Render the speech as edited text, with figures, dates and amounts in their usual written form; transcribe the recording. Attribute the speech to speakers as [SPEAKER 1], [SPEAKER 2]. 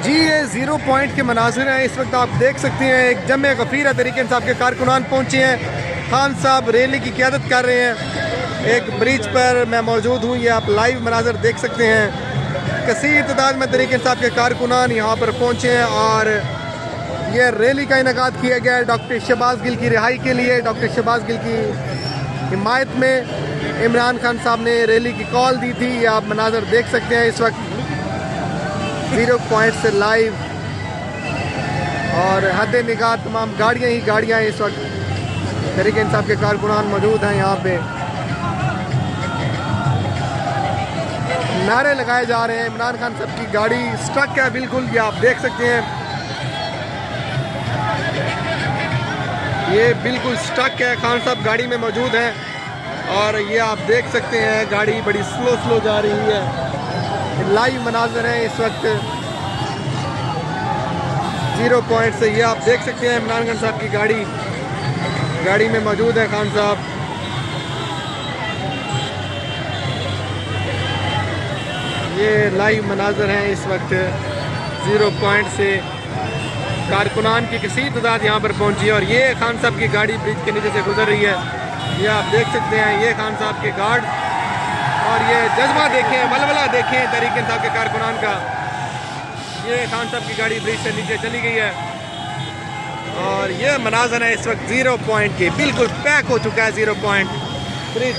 [SPEAKER 1] जी ये 0 पॉइंट के मनाजिर हैं। इस वक्त आप देख सकते हैं एक जमे गफीर तरीके साहब के कारकुनान पहुँचे हैं। खान साहब रैली की क़यादत कर रहे हैं। एक ब्रिज पर मैं मौजूद हूँ, ये आप लाइव मनाजिर देख सकते हैं। कसीर तादाद में तरीके साहब के कारकुनान यहाँ पर पहुँचे हैं और ये रैली का इनेकाद किया गया है डॉक्टर शहबाज गिल की रिहाई के लिए। डॉक्टर शहबाज गिल की हिमायत में इमरान खान साहब ने रैली की कॉल दी थी। ये आप मनाजिर देख सकते हैं इस वक्त 0 पॉइंट से लाइव, और हद निगाह तमाम गाड़ियाँ ही गाड़ियाँ इस वक्त तरीके इंसाफ के कारकुनान मौजूद हैं। यहाँ पे नारे लगाए जा रहे हैं। इमरान खान साहब की गाड़ी स्ट्रक है बिल्कुल, ये आप देख सकते हैं। ये बिल्कुल स्ट्रक है, खान साहब गाड़ी में मौजूद हैं और ये आप देख सकते हैं गाड़ी बड़ी स्लो जा रही है। लाइव मनाजर हैं इस वक्त 0 पॉइंट से। ये आप देख सकते हैं इमरान खान साहब की गाड़ी में मौजूद है खान साहब। ये लाइव मनाजर हैं इस वक्त 0 पॉइंट से। कारकुनान की कसीर तादाद यहाँ पर पहुँची है और ये खान साहब की गाड़ी ब्रिज के नीचे से गुजर रही है। ये आप देख सकते हैं, ये खान साहब के गार्ड और ये जज्बा देखें, बलबला देखें तरीके इंसाफ के कारकुनान का। ये खान साहब की गाड़ी ब्रिज से नीचे चली गई है और ये मनाज़र है इस वक्त 0 पॉइंट के। बिल्कुल पैक हो चुका है 0 पॉइंट ब्रिज।